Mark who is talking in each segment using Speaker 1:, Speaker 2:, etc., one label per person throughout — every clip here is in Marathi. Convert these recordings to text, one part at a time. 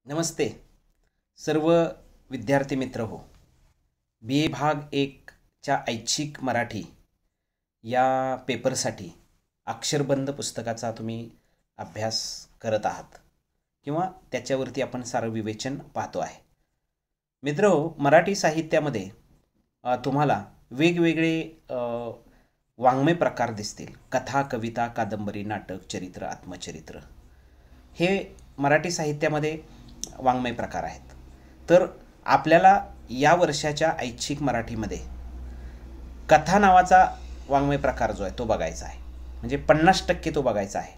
Speaker 1: नमस्ते सर्व विद्यार्थी मित्र हो. BA भाग 1च्या ऐच्छिक मराठी या पेपरसाठी अक्षरबंध पुस्तकाचा तुम्ही अभ्यास करत आहात किंवा त्याच्यावरती आपण सारं विवेचन पाहतो आहे. मित्र हो, मराठी साहित्यामध्ये तुम्हाला वेगवेगळे वाङ्मय प्रकार दिसतील. कथा, कविता, कादंबरी, नाटक, चरित्र, आत्मचरित्र हे मराठी साहित्यामध्ये वाङ्मय प्रकार आहेत. तर आपल्याला या वर्षाच्या ऐच्छिक मराठीमध्ये कथा नावाचा वाङ्मय प्रकार जो आहे तो बघायचा आहे. म्हणजे 50% तो बघायचा आहे,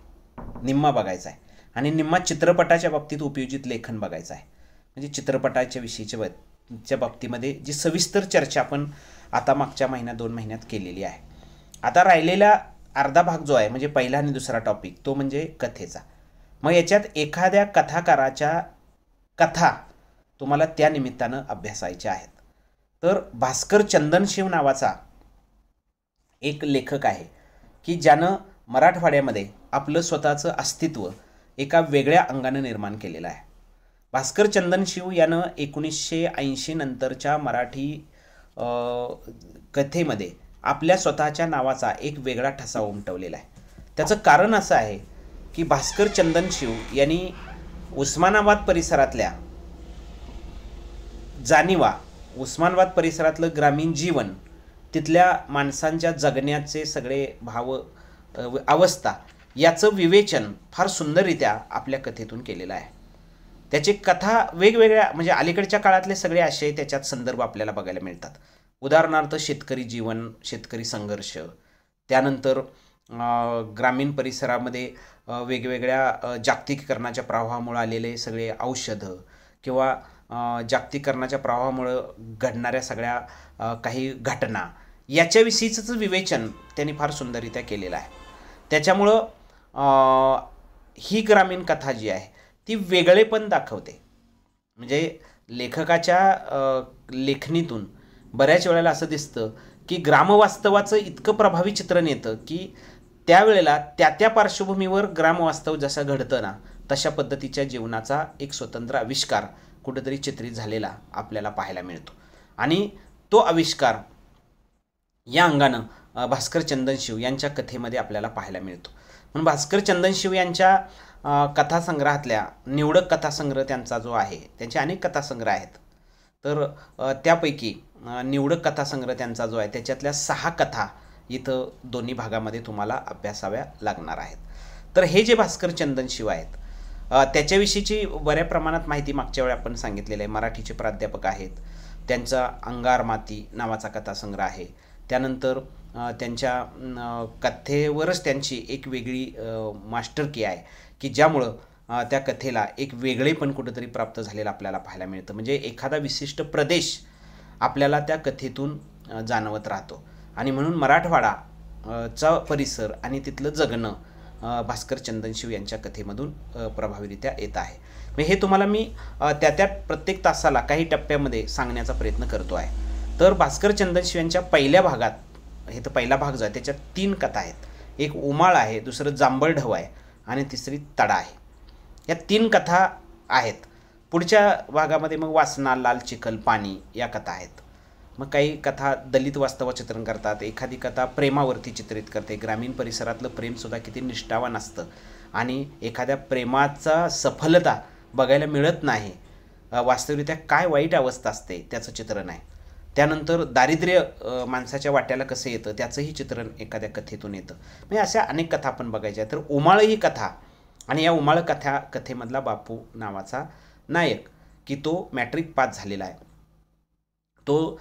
Speaker 1: निम्मा बघायचा आहे. आणि निम्मा चित्रपटाच्या बाबतीत उपयोजित लेखन बघायचं आहे. म्हणजे चित्रपटाच्या विषयीच्या बाबतीमध्ये जी सविस्तर चर्चा आपण आता मागच्या महिन्यात 2 महिन्यात केलेली आहे. आता राहिलेला अर्धा भाग जो आहे म्हणजे पहिला आणि दुसरा टॉपिक तो म्हणजे कथेचा. मग याच्यात एखाद्या कथाकाराच्या कथा तुम्हाला त्या निमित्तानं अभ्यासायच्या आहेत. तर भास्कर चंदनशिव नावाचा एक लेखक आहे की ज्यानं मराठवाड्यामध्ये आपलं स्वतःचं अस्तित्व एका वेगळ्या अंगानं निर्माण केलेलं आहे. भास्कर चंदनशिव यानं 1980 नंतरच्या मराठी कथेमध्ये आपल्या स्वतःच्या नावाचा एक वेगळा ठसा उमटवलेला आहे. त्याचं कारण असं आहे की भास्कर चंदनशिव यांनी उस्मानाबाद परिसरातल्या जाणिवा, उस्मानाबाद परिसरातलं ग्रामीण जीवन, तिथल्या माणसांच्या जगण्याचे सगळे भाव, अवस्था याचं विवेचन फार सुंदररित्या आपल्या कथेतून केलेलं आहे. त्याची कथा वेगवेगळ्या म्हणजे अलीकडच्या काळातले सगळे आशय त्याच्यात संदर्भ आपल्याला बघायला मिळतात. उदाहरणार्थ शेतकरी जीवन, शेतकरी संघर्ष, त्यानंतर ग्रामीण परिसरामध्ये वेगवेगळ्या जागतिकीकरणाच्या प्रवाहामुळे आलेले सगळे औषधं किंवा जागतिकीकरणाच्या प्रवाहामुळं घडणाऱ्या सगळ्या काही घटना याच्याविषयीचं विवेचन त्यांनी फार सुंदररित्या केलेलं आहे. त्याच्यामुळं ही ग्रामीण कथा जी आहे ती वेगळेपण दाखवते. म्हणजे लेखकाच्या लेखणीतून बऱ्याच वेळेला असं दिसतं की ग्रामवास्तवाचं इतकं प्रभावी चित्रण येतं की त्यावेळेला त्या पार्श्वभूमीवर ग्रामवास्तव जसं घडतं ना तशा पद्धतीच्या जीवनाचा एक स्वतंत्र आविष्कार कुठेतरी चित्रित झालेला आपल्याला पाहायला मिळतो. आणि तो आविष्कार या अंगानं भास्कर चंदनशिव यांच्या कथेमध्ये आपल्याला पाहायला मिळतो. म्हणून भास्कर चंदनशिव यांच्या कथासंग्रहातल्या निवडक कथासंग्रह त्यांचा जो आहे, त्यांचे अनेक कथासंग्रह आहेत. तर त्यापैकी निवडक कथासंग्रह त्यांचा जो आहे त्याच्यातल्या 6 कथा इथं दोन्ही भागामध्ये तुम्हाला अभ्यासाव्या लागणार आहेत. तर हे जे भास्कर चंदनशिव आहेत त्याच्याविषयीची बऱ्या प्रमाणात माहिती मागच्या वेळी आपण सांगितलेलं आहे. मराठीचे प्राध्यापक आहेत. त्यांचा अंगार माती नावाचा कथासंग्रह आहे. त्यानंतर त्यांच्या कथेवरच त्यांची एक वेगळी मास्टरकी आहे की ज्यामुळं त्या कथेला एक वेगळेपण कुठंतरी प्राप्त झालेलं आपल्याला पाहायला मिळतं. म्हणजे एखादा विशिष्ट प्रदेश आपल्याला त्या कथेतून जाणवत राहतो. आणि म्हणून मराठवाडा चा परिसर आणि तिथलं जगणं भास्कर चंदनशिव यांच्या कथेमधून प्रभावीरित्या येत आहे. म्हणजे हे तुम्हाला मी त्या प्रत्येक तासाला काही टप्प्यामध्ये सांगण्याचा प्रयत्न करतो आहे. तर भास्कर चंदनशिव यांच्या पहिल्या भागात, हे तर पहिला भाग जो आहे त्याच्यात 3 कथा आहेत. एक उमाळ आहे, दुसरं जांभळ ढव आहे आणि तिसरी तडा आहे. या 3 कथा आहेत. पुढच्या भागामध्ये मग वासना, लाल चिखल, पाणी या कथा आहेत. मग काही कथा दलित वास्तव चित्रण करतात. एखादी कथा प्रेमावरती चित्रित करते. ग्रामीण परिसरातलं प्रेमसुद्धा किती निष्ठावान असतं आणि एखाद्या प्रेमाचा सफलता बघायला मिळत नाही, वास्तविकरित्या काय वाईट अवस्था असते त्याचं चित्रण आहे. त्यानंतर दारिद्र्य माणसाच्या वाट्याला कसं येतं त्याचंही चित्रण एखाद्या कथेतून येतं. म्हणजे अशा अनेक कथा आपण बघायच्या. तर उमाळ ही कथा, आणि या उमाळ कथेमधला बापू नावाचा नायक की तो मॅट्रिक पास झालेला आहे. तो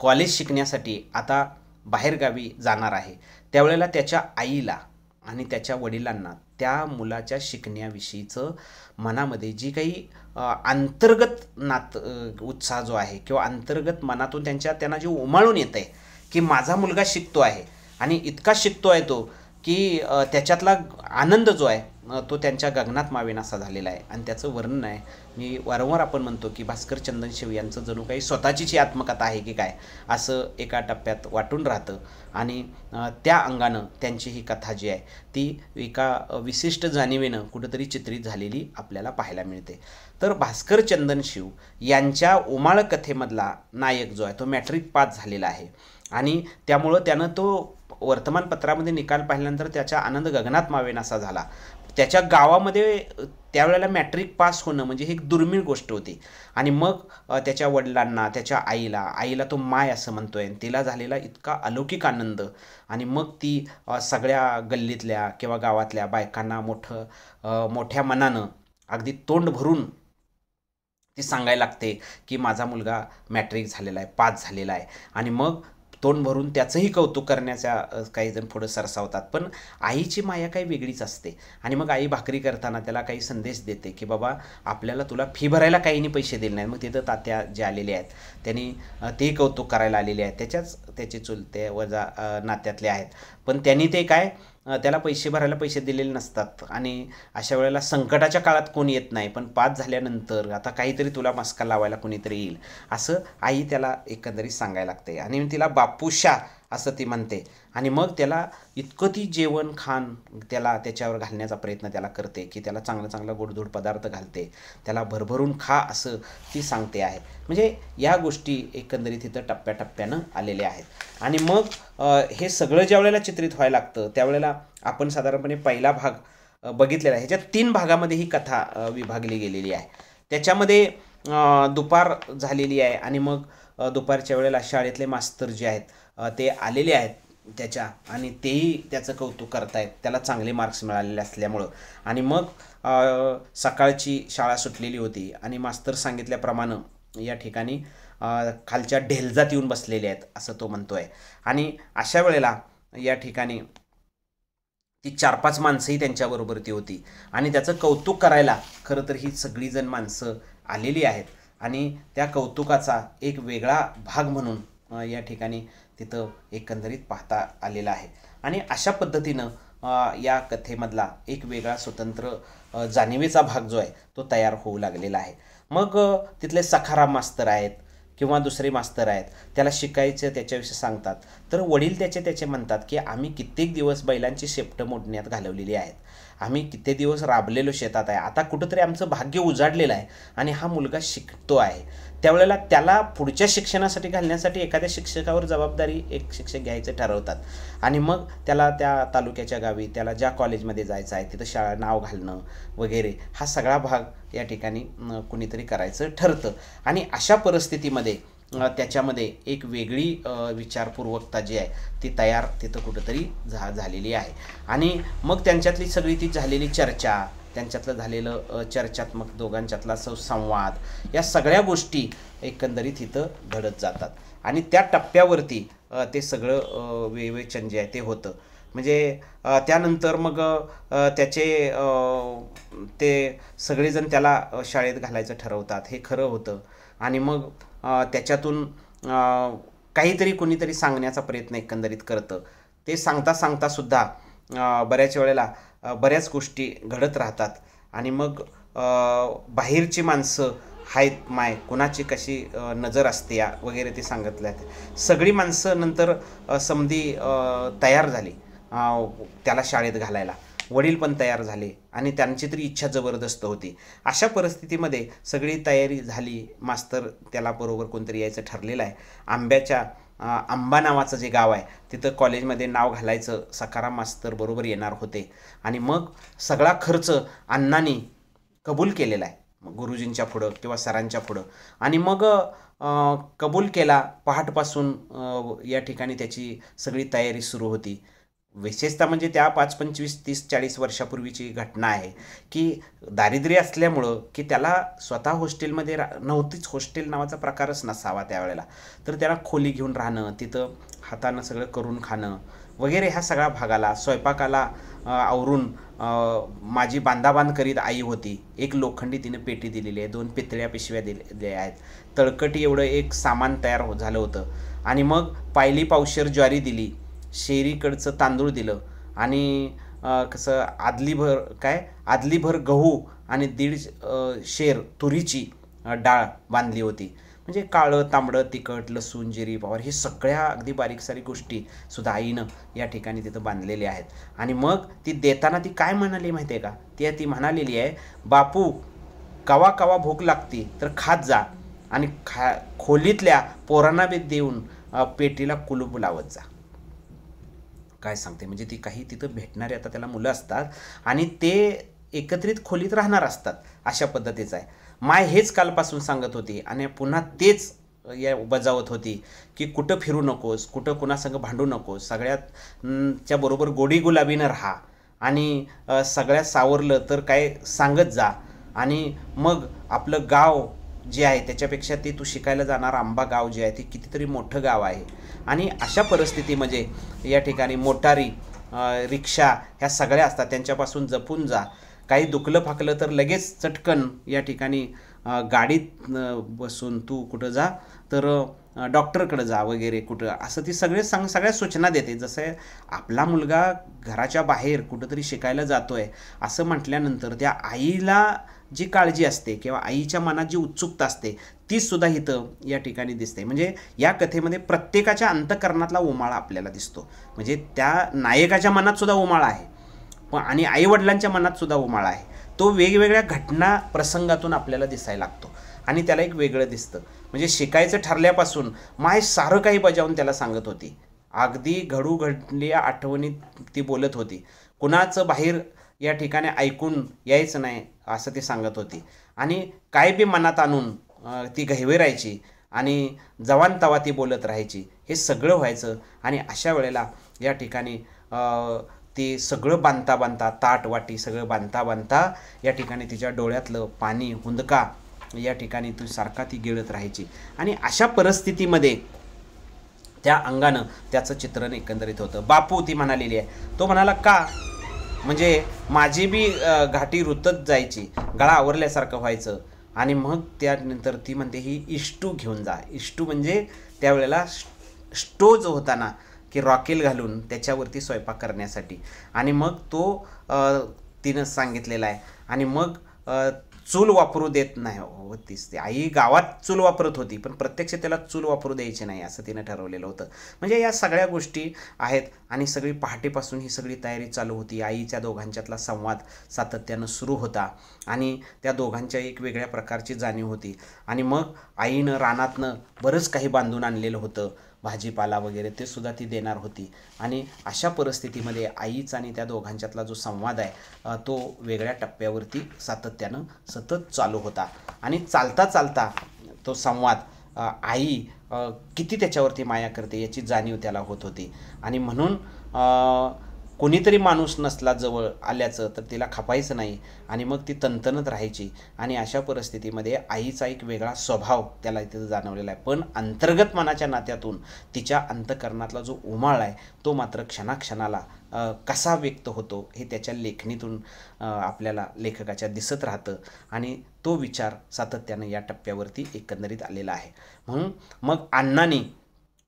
Speaker 1: कॉलेज शिकण्यासाठी आता बाहेरगावी जाणार आहे. त्यावेळेला त्याच्या आईला आणि त्याच्या वडिलांना त्या मुलाच्या शिकण्याविषयीचं मनामध्ये जी काही अंतर्गत उत्साह जो आहे किंवा अंतर्गत मनातून त्यांना जे उमाळून येतं आहे की माझा मुलगा शिकतो आहे आणि इतका शिकतो आहे तो की त्याच्यातला आनंद जो आहे तो त्यांच्या गगनात मावेनासा झालेला आहे आणि त्याचं वर्णन आहे. मी वारंवार आपण म्हणतो की भास्कर चंदनशिव यांचं जणू काही स्वतःचीच आत्मकथा आहे की काय असं एका टप्प्यात वाटून राहतं. आणि त्या अंगानं त्यांची ही कथा जी आहे ती एका विशिष्ट जाणिवेनं कुठंतरी चित्रित झालेली आपल्याला पाहायला मिळते. तर भास्कर चंदनशिव यांच्या उमाळ कथेमधला नायक जो आहे तो मॅट्रिक पास झालेला आहे आणि त्यामुळं त्यानं तो वर्तमानपत्रामध्ये निकाल पाहिल्यानंतर त्याचा आनंद गगनात मावेनासा झाला. त्याच्या गावामध्ये त्यावेळेला मॅट्रिक पास होणं म्हणजे ही एक दुर्मिळ गोष्ट होती. आणि मग त्याच्या वडिलांना, त्याच्या आईला तो माय असं म्हणतोय, तिला झालेला इतका अलौकिक आनंद. आणि मग ती सगळ्या गल्लीतल्या किंवा गावातल्या बायकांना मोठ्या मनानं अगदी तोंड भरून ती सांगायला लागते की माझा मुलगा मॅट्रिक झालेला आहे, पास झालेला आहे. आणि मग तोंड भरून त्याचंही कौतुक करण्याच्या काही जण पुढं सरसावतात. पण आईची माया काही वेगळीच असते. आणि मग आई भाकरी करताना त्याला काही संदेश देते की बाबा आपल्याला तुला फी भरायला काहींनी पैसे दिले नाहीत. मग तिथं तात्या जे आलेले आहेत त्यांनी तेही कौतुक करायला आलेले आहेत, त्याचे चुलते वजा नात्यातले आहेत. पण त्यांनी ते काय त्याला पैसे पैसे दिलेले नसतात. आणि अशा वेळेला संकटाच्या काळात कोण येत नाही, पण पास झाल्यानंतर आता काहीतरी तुला मस्का लावायला कोणीतरी येईल असं आई त्याला एकंदरीत सांगायला लागते. आणि तिला बापूशा असं ती म्हणते. आणि मग त्याला इतकं ती जेवण खाण त्याच्यावर घालण्याचा प्रयत्न त्याला करते की त्याला चांगलं गोडधोड पदार्थ घालते, त्याला भरभरून खा असं ती सांगते आहे. म्हणजे या गोष्टी एकंदरीत इथं टप्प्याटप्प्यानं आलेल्या आहेत. आणि मग हे सगळं ज्या वेळेला चित्रित व्हायला लागतं त्यावेळेला आपण साधारणपणे पहिला भाग बघितलेला आहे. ह्याच्यात 3 भागामध्ये ही कथा विभागली गेलेली आहे. त्याच्यामध्ये दुपार झालेली आहे आणि मग दुपारच्या वेळेला शाळेतले मास्तर जे आहेत ते आलेले आहेत त्याच्या, आणि तेही त्याचं कौतुक करतायत, त्याला चांगले मार्क्स मिळालेले असल्यामुळं. आणि मग सकाळची शाळा सुटलेली होती आणि मास्तर सांगितल्याप्रमाणे या ठिकाणी खालच्या ढेलजात येऊन बसलेले आहेत असं तो म्हणतोय. आणि अशा वेळेला या ठिकाणी ती 4-5 माणसंही त्यांच्याबरोबर ती होती आणि त्याचं कौतुक करायला खरं तर ही सगळीजण माणसं आलेली आहेत. आणि त्या कौतुकाचा एक वेगळा भाग म्हणून या ठिकाणी तिथं एकंदरीत पाहता आलेला आहे. आणि अशा पद्धतीनं या कथेमधला एक वेगळा स्वतंत्र जाणिवेचा भाग जो आहे तो तयार होऊ लागलेला आहे. मग तिथले सखाराम मास्तर आहेत किंवा दुसरे मास्तर आहेत, त्याला शिकायचं त्याच्याविषयी सांगतात. तर वडील त्याचे म्हणतात की आम्ही कित्येक दिवस बैलांची शेपटं मोडण्यात घालवलेली आहेत, आम्ही कित्येक दिवस राबलेलो शेतात आहे, आता कुठंतरी आमचं भाग्य उजाडलेलं आहे आणि हा मुलगा शिकतो आहे. त्यावेळेला त्याला पुढच्या शिक्षणासाठी घालण्यासाठी एखाद्या शिक्षकावर जबाबदारी एक शिक्षक घ्यायचं ठरवतात. आणि मग त्याला त्या तालुक्याच्या गावी त्याला ज्या कॉलेजमध्ये जायचं आहे तिथं शाळा नाव घालणं वगैरे हा सगळा भाग या ठिकाणी कुणीतरी करायचं ठरतं. आणि अशा परिस्थितीमध्ये त्याच्यामध्ये एक वेगळी विचारपूर्वकता जी आहे ती तयार तिथं कुठंतरी झालेली आहे. आणि मग त्यांच्यातली सगळी ती झालेली चर्चा, त्यांच्यातलं झालेलं चर्चात्मक दोघांच्यातला संवाद, या सगळ्या गोष्टी एकंदरीत इथं घडत जातात. आणि त्या टप्प्यावरती ते सगळं विवेचन जे आहे ते होतं. म्हणजे त्यानंतर मग ते सगळेजण त्याला शाळेत घालायचं ठरवतात, हे खरं होतं. आणि मग त्याच्यातून काहीतरी कोणीतरी सांगण्याचा प्रयत्न एकंदरीत करतं. ते सांगता सुद्धा बऱ्याच वेळेला बऱ्याच गोष्टी घडत राहतात. आणि मग बाहेरची माणसं आहेत माय कोणाची कशी नजर असते या वगैरे ते सांगितलं आहे. सगळी माणसं नंतर समधी तयार झाली त्याला शाळेत घालायला, वडील पण तयार झाले आणि त्यांची तरी इच्छा जबरदस्त होती. अशा परिस्थितीमध्ये सगळी तयारी झाली, मास्तर त्याला बरोबर कोणतरी यायचं ठरलेलं आहे. आंबा नावाचं जे गाव आहे तिथं कॉलेजमध्ये नाव घालायचं सखाराम मास्तर बरोबर येणार होते. आणि मग सगळा खर्च अण्णांनी कबूल केलेला आहे गुरुजींच्या पुढं किंवा सरांच्या पुढं. आणि मग कबूल केला. पहाटपासून या ठिकाणी त्याची सगळी तयारी सुरू होती. विशेषतः म्हणजे त्या 5, 25, 30, 40 वर्षापूर्वीची घटना आहे की दारिद्र्य असल्यामुळं की त्याला स्वतः हॉस्टेलमध्ये नव्हतीच, हॉस्टेल नावाचा प्रकारच नसावा त्यावेळेला. तर त्याला खोली घेऊन राहणं, तिथं हातानं सगळं करून खाणं वगैरे ह्या सगळ्या भागाला, स्वयंपाकाला आवरून माझी बांधाबांध करीत आई होती. एक लोखंडी तिनं पेटी दिलेली आहे, 2 पितळ्या पिशव्या दिलेल्या आहेत, तळकटी एवढं एक सामान तयार झालं होतं. आणि मग पायली पावशेर ज्वारी दिली, शेरीकडचं तांदूळ दिलं आणि कसं आदलीभर गहू आणि 1.5 शेर तुरीची डाळ बांधली होती. म्हणजे काळं तांबडं तिखट लसूण जिरी पावडर हे सगळ्या अगदी बारीक सारीक गोष्टी सुद्धा आईनं या ठिकाणी तिथं बांधलेल्या आहेत. आणि मग ती देताना ती काय म्हणाली माहिती आहे का? ती म्हणालेली आहे, बापू कवा कवा भूक लागती तर खात जा आणि खोलीतल्या पोरांना बी देऊन पेटीला कुलूप लावत जा. काय सांगते म्हणजे ती काही तिथं भेटणारे आता त्याला मुलं असतात आणि ते एकत्रित खोलीत राहणार असतात अशा पद्धतीचं आहे. माय हेच कालपासून सांगत होती आणि पुन्हा तेच बजावत होती की कुठं फिरू नकोस, कुठं कुणासंग भांडू नकोस, सगळ्याच्या बरोबर गोडी गुलाबीनं राहा आणि सगळ्यात सावरलं तर काय सांगत जा. आणि मग आपलं गाव जे आहे त्याच्यापेक्षा ते तू शिकायला जाणार आंबा गाव जे आहे ते कितीतरी मोठं गाव आहे. आणि अशा परिस्थितीमध्ये या ठिकाणी मोटारी रिक्षा ह्या सगळ्या असतात, त्यांच्यापासून जपून जा. काही दुखलं फाकलं तर लगेच चटकन या ठिकाणी गाडीत बसून तू कुठं जा तर डॉक्टरकडे जा वगैरे कुठं असं ती सगळ्या सूचना देते. जसं आपला मुलगा घराच्या बाहेर कुठंतरी शिकायला जातो आहे असं म्हटल्यानंतर त्या आईला जी काळजी असते किंवा आईच्या मनात जी उत्सुकता असते तीसुद्धा इथं या ठिकाणी दिसते. म्हणजे या कथेमध्ये प्रत्येकाच्या अंतःकरणातला उमाळा आपल्याला दिसतो. म्हणजे त्या नायकाच्या मनातसुद्धा उमाळा आहे पण आणि आईवडिलांच्या मनातसुद्धा उमाळा आहे. तो वेगवेगळ्या घटना प्रसंगातून आपल्याला दिसायला लागतो आणि त्याला एक वेगळं दिसतं. म्हणजे शिकायचं ठरल्यापासून माय सारं काही बजावून त्याला सांगत होती. अगदी घडलेल्या आठवणीत ती बोलत होती. कुणाचं बाहेर या ठिकाणी ऐकून यायचं नाही असं ती सांगत होती. आणि काय बी मनात आणून ती घहिवरायची आणि जवान तवा ती बोलत राहायची. हे सगळं व्हायचं आणि अशा वेळेला या ठिकाणी ते सगळं बांधता ताट वाटी सगळं बांधता या ठिकाणी तिच्या डोळ्यातलं पाणी हुंदका या ठिकाणी ती सारखा ती गिळत राहायची. आणि अशा परिस्थितीमध्ये त्या अंगानं त्याचं चित्रण एकंदरीत होतं. बापू ती म्हणालेली आहे. तो म्हणाला का म्हणजे माझी बी घाटी रुतत जायची, गळा आवरल्यासारखं व्हायचं. आणि मग त्यानंतर ती म्हणते ही इष्टू घेऊन जा. इष्टू म्हणजे त्यावेळेला स्टोव जो होता ना की रॉकेल घालून त्याच्यावरती स्वयंपाक करण्यासाठी. आणि मग तो तिनं सांगितलेला आहे. आणि मग चूल वापरू देत नाही होतीच. ती आई गावात चूल वापरत होती पण प्रत्यक्ष त्याला चूल वापरू द्यायची नाही असं तिनं ठरवलेलं होतं. म्हणजे या सगळ्या गोष्टी आहेत आणि सगळी पहाटेपासून ही सगळी तयारी चालू होती. आईच्या दोघांच्यातला संवाद सातत्यानं सुरू होता आणि त्या दोघांच्या एक वेगळ्या प्रकारची जाणीव होती. आणि मग आईनं रानातनं बरंच काही बांधून आणलेलं होतं, भाजीपाला वगैरे ते सुद्धा ती देणार होती. आणि अशा परिस्थितीमध्ये आईचा आणि त्या दोघांच्यातला जो संवाद आहे तो वेगळ्या टप्प्यावरती सातत्यानं सतत चालू होता. आणि चालता तो संवाद आई किती त्याच्यावरती माया करते याची जाणीव त्याला होत होती. आणि म्हणून कोणीतरी माणूस नसला जवळ आल्याचं तर तिला खपायचं नाही आणि मग ती तणतणत राहायची. आणि अशा परिस्थितीमध्ये आईचा एक वेगळा स्वभाव त्याला तिथं जाणवलेला आहे. पण अंतर्गत मनाच्या नात्यातून तिच्या अंतःकरणातला जो उमाळ आहे तो मात्र क्षणाक्षणाला कसा व्यक्त होतो हे त्याच्या लेखणीतून आपल्याला लेखकाच्या दिसत राहतं. आणि तो विचार सातत्यानं या टप्प्यावरती एकंदरीत आलेला आहे. म्हणून मग अण्णांनी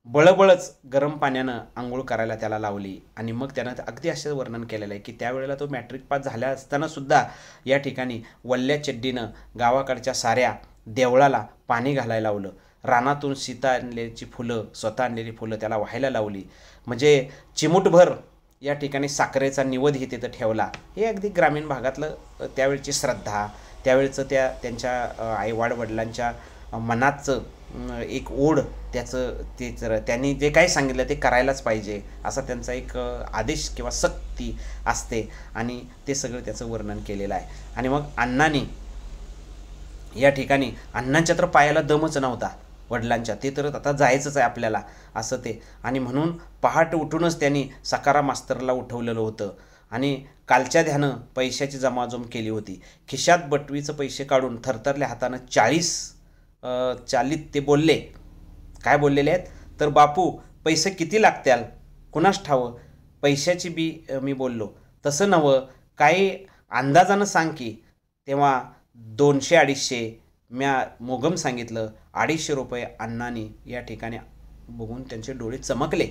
Speaker 1: बळबळच गरम पाण्यानं आंघोळ करायला त्याला लावली. आणि मग त्यानं अगदी असं वर्णन केलेलं आहे की त्यावेळेला तो मॅट्रिक पास झाला असतानासुद्धा या ठिकाणी वल्ल्या चड्डीनं गावाकडच्या साऱ्या देवळाला पाणी घालायला लावलं. रानातून सीता आणलेली फुलं स्वतः आणलेली फुलं त्याला व्हायला लावली. म्हणजे चिमूटभर या ठिकाणी साखरेचा निवद ही तिथं ठेवला. हे अगदी ग्रामीण भागातलं त्यावेळची श्रद्धा, त्यावेळचं त्यांच्या आईवडिलांच्या मनाचं एक ओढ, त्यांनी जे काही सांगितलं ते करायलाच पाहिजे असा त्यांचा एक आदेश किंवा सक्ती असते. आणि ते सगळं त्याचं वर्णन केलेलं आहे. आणि मग अण्णांनी या ठिकाणी अण्णांच्या तर पायाला दमच नव्हता वडिलांच्या, ते तर आता जायचंच आहे आपल्याला असं ते. आणि म्हणून पहाटे उठूनच त्यांनी सकारा मास्तरला उठवलेलं होतं आणि कालच्या ध्यानं पैशाची जमाजम केली होती. खिशात बटवीचं पैसे काढून थरथरल्या हातानं 40 ते बोलले. काय बोललेले आहेत तर बापू पैसे किती लागत्याल कुणास ठावं. पैशाची बी मी बोललो तसं नवं काही अंदाजानं सांग की. तेव्हा 200-250 म्या मोगम सांगितलं. 250 रुपये अण्णांनी या ठिकाणी बघून त्यांचे डोळे चमकले.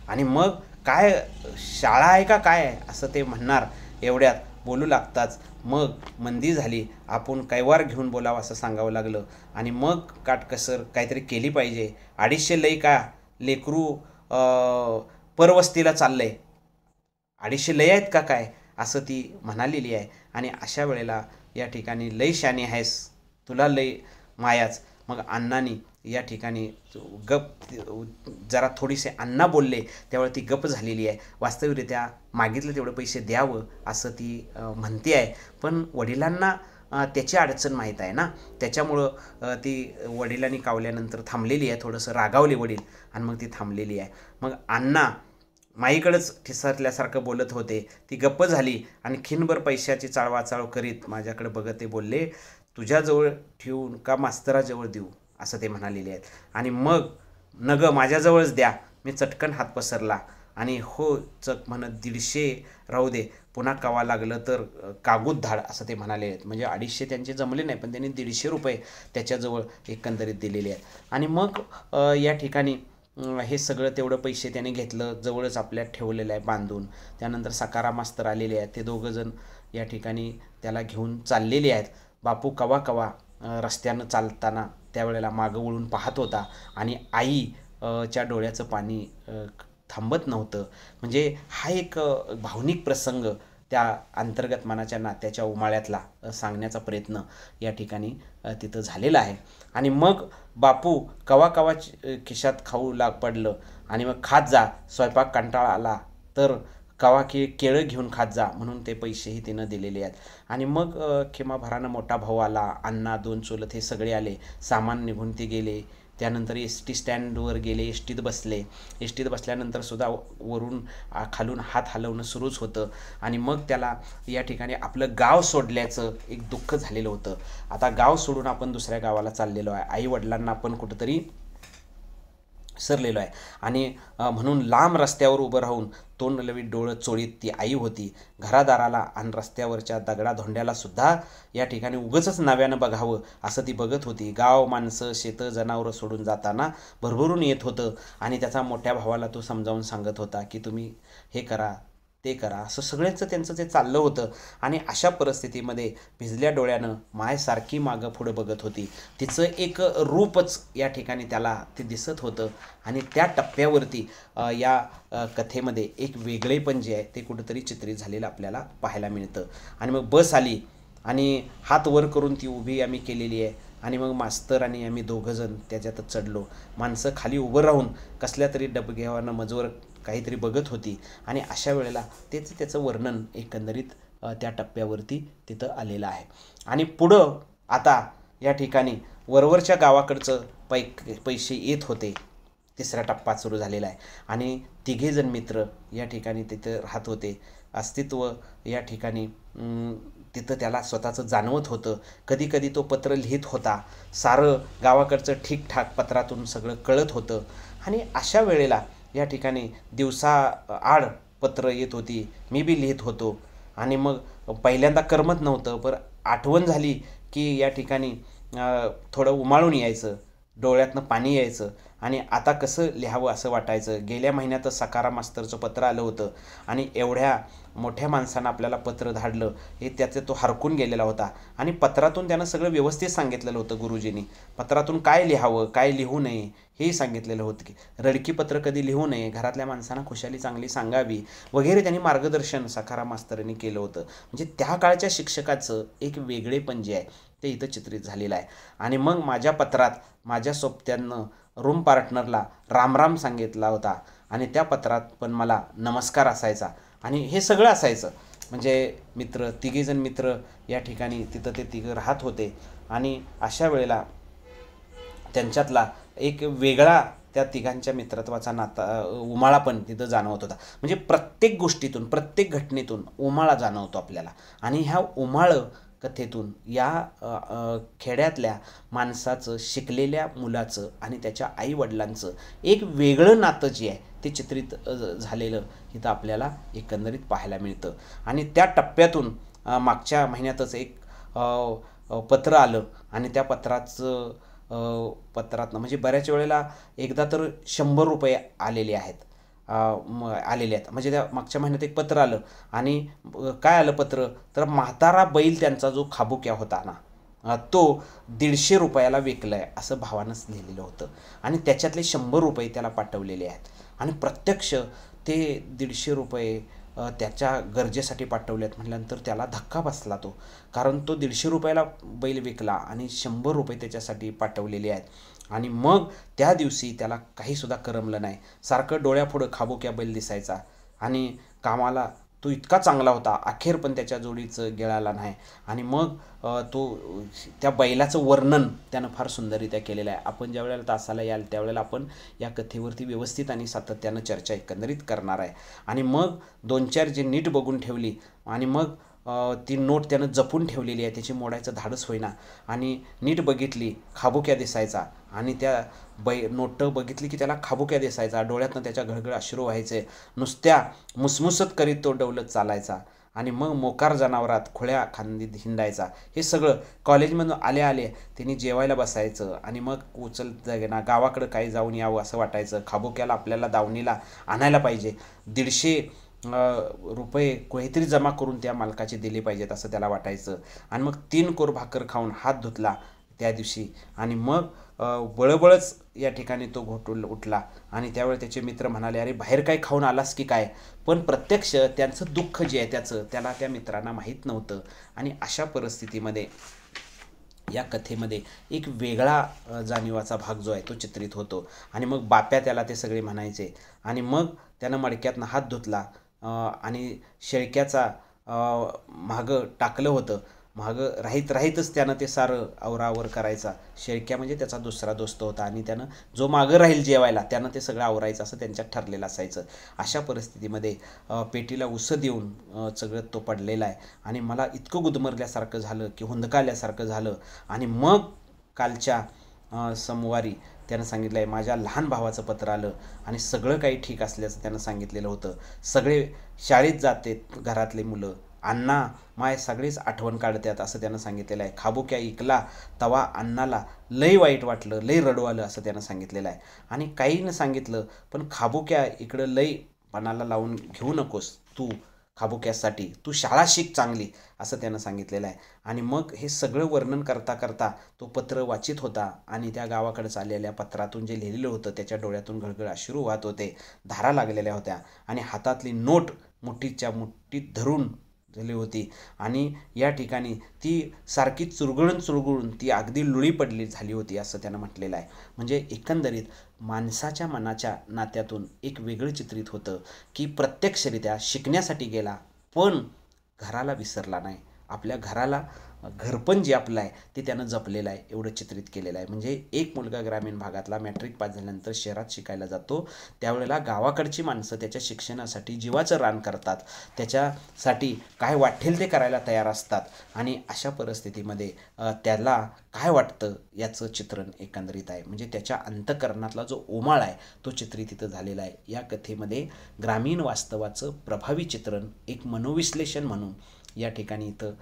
Speaker 1: आणि मग काय शाळा आहे का काय आहे असं ते म्हणणार. एवढ्यात बोलू लागताच मग मंदी झाली. आपण कैवार घेऊन बोलावं असं सांगावं लागलं. आणि मग काटकसर काहीतरी केली पाहिजे. 250 लई का लेकरू परवस्तीला चाललंय, 250 लय आहेत का काय असं ती म्हणालेली आहे. आणि अशा वेळेला या ठिकाणी लय शानी आहेस, तुला लय मायाच. मग अण्णांनी या ठिकाणी गप जरा थोडीसे अण्णा बोलले त्यावेळी ती गप झालेली आहे. वास्तविकरित्या मागितलं तेवढे पैसे द्यावं असं ती म्हणते आहे. पण वडिलांना त्याची अडचण माहीत आहे ना, त्याच्यामुळं ती वडिलांनी कावल्यानंतर थांबलेली आहे. थोडंसं रागावले वडील आणि मग ती थांबलेली आहे. मग अण्णा माईकडेच ठिसरल्यासारखं बोलत होते. ती गप्प झाली आणि खिनभर पैशाची चाळवाचाळ करीत माझ्याकडे बघत ते बोलले, तुझ्याजवळ ठेवून का मास्तराजवळ देऊ असं ते म्हणालेले आहेत. आणि मग नग माझ्याजवळच द्या. मी चटकन हात पसरला आणि हो चक म्हणत 150 राहू दे, पुन्हा कवा लागलं तर कागूद धाड असं ते म्हणाले आहेत. म्हणजे 250 त्यांचे जमले नाही, पण त्यांनी 150 रुपये त्याच्याजवळ एकंदरीत दिलेले आहेत. आणि मग या ठिकाणी हे सगळं तेवढं पैसे त्याने घेतलं, जवळच आपल्या ठेवलेलं आहे बांधून. त्यानंतर सकाराम मास्तर आलेले आहेत. ते दोघंजण या ठिकाणी त्याला घेऊन चाललेले आहेत. बापू कवा कवा रस्त्यानं चालताना त्यावेळेला मागं वळून पाहत होता आणि आई च्या डोळ्याचं पाणी थांबत नव्हतं. म्हणजे हा एक भावनिक प्रसंग त्या अंतर्गत मनाच्या नात्याच्या उमाळ्यातला सांगण्याचा प्रयत्न या ठिकाणी तिथं झालेला आहे. आणि मग बापू कवा कवा खिशात खाऊ पडलं आणि मग खात जा, स्वयंपाक कंटाळा आला तर कवा केळं घेऊन खात जा म्हणून ते पैसेही तिनं दिलेले आहेत. आणि मग खेमाभरानं मोठा भाऊ आला, अण्णा, 2 चुलत हे सगळे आले. सामान निघून ते गेले. त्यानंतर एस टी स्टँडवर गेले, एस टीत बसले. एस टीत बसल्यानंतर सुद्धा वरून खालून हात हलवणं सुरूच होतं. आणि मग त्याला या ठिकाणी आपलं गाव सोडल्याचं एक दुःख झालेलं होतं. आता गाव सोडून आपण दुसऱ्या गावाला चाललेलो आहे, आईवडिलांना आपण कुठंतरी सरलेलो आहे. आणि म्हणून लांब रस्त्यावर उभं राहून तोंड लवीत डोळं चोळीत ती आई होती. घरादाराला आणि रस्त्यावरच्या दगडाधोंड्याला सुद्धा या ठिकाणी उगचच नव्यानं बघावं असं ती बघत होती. गाव, माणसं, शेतं, जनावरं सोडून जाताना भरभरून येत होतं. आणि त्याचा मोठ्या भावाला तो समजावून सांगत होता की तुम्ही हे करा ते करा, असं सगळ्यांचं त्यांचं ते चाललं होतं. आणि अशा परिस्थितीमध्ये भिजल्या डोळ्यानं मायसारखी मागं पुढं बघत होती. तिचं एक रूपच या ठिकाणी त्याला ते दिसत होतं. आणि त्या टप्प्यावरती या कथेमध्ये एक वेगळेपण जे आहे ते कुठंतरी चित्रित झालेलं आपल्याला पाहायला मिळतं. आणि मग बस आली आणि हात वर करून ती उभी आम्ही केलेली आहे. आणि मग मास्तर आणि आम्ही दोघंजण त्याच्यातच चढलो. माणसं खाली उभं राहून कसल्या तरी डबघेवानं मजवर काहीतरी बघत होती. आणि अशा वेळेला त्याचं वर्णन एकंदरीत त्या टप्प्यावरती तिथं आलेलं आहे. आणि पुढं आता या ठिकाणी वरवरच्या गावाकडचं पैसे येत होते. तिसरा टप्पा सुरू झालेला आहे. आणि तिघेजण मित्र या ठिकाणी तिथं राहत होते. अस्तित्व या ठिकाणी तिथं त्याला स्वतःचं जाणवत होतं. कधी कधी तो पत्र लिहित होता. सारं गावाकडचं ठीकठाक पत्रातून सगळं कळत होतं. आणि अशा वेळेला या ठिकाणी दिवसाआड पत्र येत होती. मी बी लिहित होतो. आणि मग पहिल्यांदा करमत नव्हतं, पण आठवण झाली की या ठिकाणी थोडं उमाळून यायचं, डोळ्यातनं पाणी यायचं. आणि आता कसं लिहावं असं वाटायचं. गेल्या महिन्यातच सकाराम मास्तरचं पत्र आलं होतं आणि एवढ्या मोठ्या माणसानं आपल्याला पत्र धाडलं हे त्याचे तो हरकून गेलेला होता. आणि पत्रातून त्यानं सगळं व्यवस्थित सांगितलेलं होतं. गुरुजींनी पत्रातून काय लिहावं काय लिहू नये हेही सांगितलेलं होतं. की रडकी पत्र कधी लिहू नये, घरातल्या माणसांना खुशाली चांगली सांगावी वगैरे त्यांनी मार्गदर्शन सकाराम मास्तरांनी केलं होतं. म्हणजे त्या काळच्या शिक्षकाचं एक वेगळेपण जे आहे ते इथं चित्रित झालेलं आहे. आणि मग माझ्या पत्रात माझ्या सोबत्यांनं रूम पार्टनरला रामराम सांगितला होता. आणि त्या पत्रात पण मला नमस्कार असायचा आणि हे सगळं असायचं. म्हणजे मित्र, तिघेजण मित्र या ठिकाणी तिथं ते तिघं राहत होते. आणि अशा वेळेला त्यांच्यातला एक वेगळा त्या तिघांच्या मित्रत्वाचा नाता उमाळा पण तिथं जाणवत होता. म्हणजे प्रत्येक गोष्टीतून प्रत्येक घटनेतून उमाळा जाणवतो आपल्याला. आणि ह्या उमाळं कथेतून या खेड्यातल्या माणसाचं, शिकलेल्या मुलाचं आणि त्याच्या आईवडिलांचं एक वेगळं नातं जे आहे ते चित्रित झालेलं इथं आपल्याला एकंदरीत पाहायला मिळतं. आणि त्या टप्प्यातून मागच्या महिन्यातच एक पत्र आलं आणि त्या पत्रातनं म्हणजे बऱ्याच वेळेला एकदा तर 100 रुपये आलेले आहेत. आलेले आहेत. म्हणजे त्या मागच्या महिन्यात एक पत्र आलं आणि काय आलं पत्र, तर म्हातारा बैल त्यांचा जो खाबुक्या होता ना, तो 150 रुपयाला विकलाय असं भावानंच लिहिलेलं होतं आणि त्याच्यातले 100 रुपये त्याला पाठवलेले आहेत आणि प्रत्यक्ष ते 150 रुपये त्याच्या गरजेसाठी पाठवलेत म्हटल्यानंतर त्याला धक्का बसला तो. कारण तो 150 रुपयाला बैल विकला आणि 100 रुपये त्याच्यासाठी पाठवलेले आहेत आणि मग त्या दिवशी त्याला काहीसुद्धा करमलं नाही. सारखं डोळ्यापुढं खाबोक्या बैल दिसायचा आणि कामाला तो इतका चांगला होता, अखेर पण त्याच्या जोडीचं गिळाला नाही आणि मग तो त्या बैलाचं वर्णन त्यानं फार सुंदररित्या केलेलं आहे. आपण ज्या वेळेला तासाला याल त्यावेळेला आपण या कथेवरती व्यवस्थित आणि सातत्यानं चर्चा एकंदरीत करणार आहे आणि मग 2-4 जे नीट बघून ठेवली आणि मग ती नोट त्यानं जपून ठेवलेली आहे, त्याची मोडायचं धाडस होईना आणि नीट बघितली, खाबुक्या दिसायचा आणि त्या नोट बघितली की त्याला खाबुक्या दिसायचा, डोळ्यातनं त्याच्या घळघळ अश्रू व्हायचे, नुसत्या मुसमुसत करीत तो डौलत चालायचा आणि मग मोकार जनावरात खुळ्या खांदीत हिंडायचा. हे सगळं कॉलेजमधून आले आले त्यांनी जेवायला बसायचं आणि मग उचल ना गावाकडं काही जाऊन यावं असं वाटायचं. खाबुक्याला आपल्याला दावणीला आणायला पाहिजे, 150 रुपये काहीतरी जमा करून त्या मालकाचे दिले पाहिजेत असं त्याला वाटायचं आणि मग 3 कोर भाकर खाऊन हात धुतला त्या दिवशी आणि मग बळबळच या ठिकाणी तो उठला आणि त्यावेळी त्याचे मित्र म्हणाले, अरे बाहेर काय खाऊन आलास की काय. पण प्रत्यक्ष त्यांचं दुःख जे आहे त्याला त्या मित्रांना माहीत नव्हतं आणि अशा परिस्थितीमध्ये या कथेमध्ये एक वेगळा जाणीवाचा भाग जो आहे तो चित्रित होतो आणि मग बाप्या त्याला ते सगळे म्हणायचे आणि मग त्यानं मडक्यातनं हात धुतला आणि शेळक्याचा मागं टाकलं होतं. मागं राहीतच त्यानं ते सारं आवरावर करायचा. शेळक्या म्हणजे त्याचा दुसरा दोस्त होता आणि त्यानं जो मागं राहील जेवायला त्यानं ते सगळं आवरायचं असं त्यांच्यात ठरलेलं असायचं. अशा परिस्थितीमध्ये पेटीला उसं देऊन सगळं तो पडलेला आहे आणि मला इतकं गुदमरल्यासारखं झालं की हुंदकाल्यासारखं झालं आणि मग कालच्या सोमवारी त्यानं सांगितलं आहे, माझ्या लहान भावाचं पत्र आलं आणि सगळं काही ठीक असल्याचं त्यानं सांगितलेलं होतं. सगळे शाळेत जातात घरातले मुलं, अण्णा माय सगळीच आठवण काढतात असं त्यानं सांगितलेलं आहे. खाबुक्या ऐकला तवा अण्णाला लई वाईट वाटलं, लई रडू आलं असं त्यानं सांगितलेलं आहे आणि काही न सांगितलं पण खाबुक्या इकडं लई पणाला लावून घेऊ नकोस, तू खाबुक्यासाठी तू शाळा शिक चांगली असं त्यानं सांगितलेलं आहे. आणि मग हे सगळं वर्णन करता करता तो पत्र वाचित होता आणि त्या गावाकडे चाललेल्या पत्रातून जे लिहिलेलं होतं त्याच्या डोळ्यातून घळघळ अश्रू वाहत होते, धारा लागलेल्या होत्या आणि हातातली नोट मुठीच्या मुठीत धरून झाली होती आणि या ठिकाणी ती सारखी चुरगळून ती अगदी लुळी पडली झाली होती असं त्यानं म्हटलेलं आहे. म्हणजे एकंदरीत माणसाच्या मनाच्या नात्यातून एक वेगळं चित्रित होतं की प्रत्यक्षरित्या शिकण्यासाठी गेला पण घराला विसरला नाही. आपल्या घराला घरपण जे आपलं आहे ते त्यानं जपलेलं आहे एवढं चित्रित केलेलं आहे. म्हणजे एक मुलगा ग्रामीण भागातला मॅट्रिक पास झाल्यानंतर शहरात शिकायला जातो, त्यावेळेला गावाकडची माणसं त्याच्या शिक्षणासाठी जीवाचं रान करतात, त्याच्यासाठी काय वाटेल ते करायला तयार असतात आणि अशा परिस्थितीमध्ये त्याला काय वाटतं याचं चित्रण एकंदरीत आहे. म्हणजे त्याच्या अंतःकरणातला जो उमाळ आहे तो चित्रित इथं झालेला आहे. या कथेमध्ये ग्रामीण वास्तवाचं प्रभावी चित्रण एक मनोविश्लेषण म्हणून या ठिकाणी इथं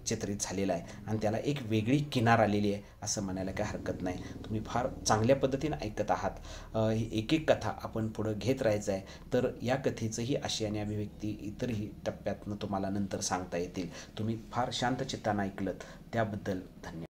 Speaker 1: चित्रित झालेलं आहे आणि त्याला एक वेगळी किनार आलेली आहे असं म्हणायला काही हरकत नाही. तुम्ही फार चांगल्या पद्धतीनं ऐकत आहात. ही एक एक कथा आपण पुढं घेत राहायचं आहे. तर या कथेचंही आशय आणि अभिव्यक्ती इतरही टप्प्यातनं तुम्हाला नंतर सांगता येतील. तुम्ही फार शांत चित्तानं ऐकलत त्याबद्दल धन्यवाद.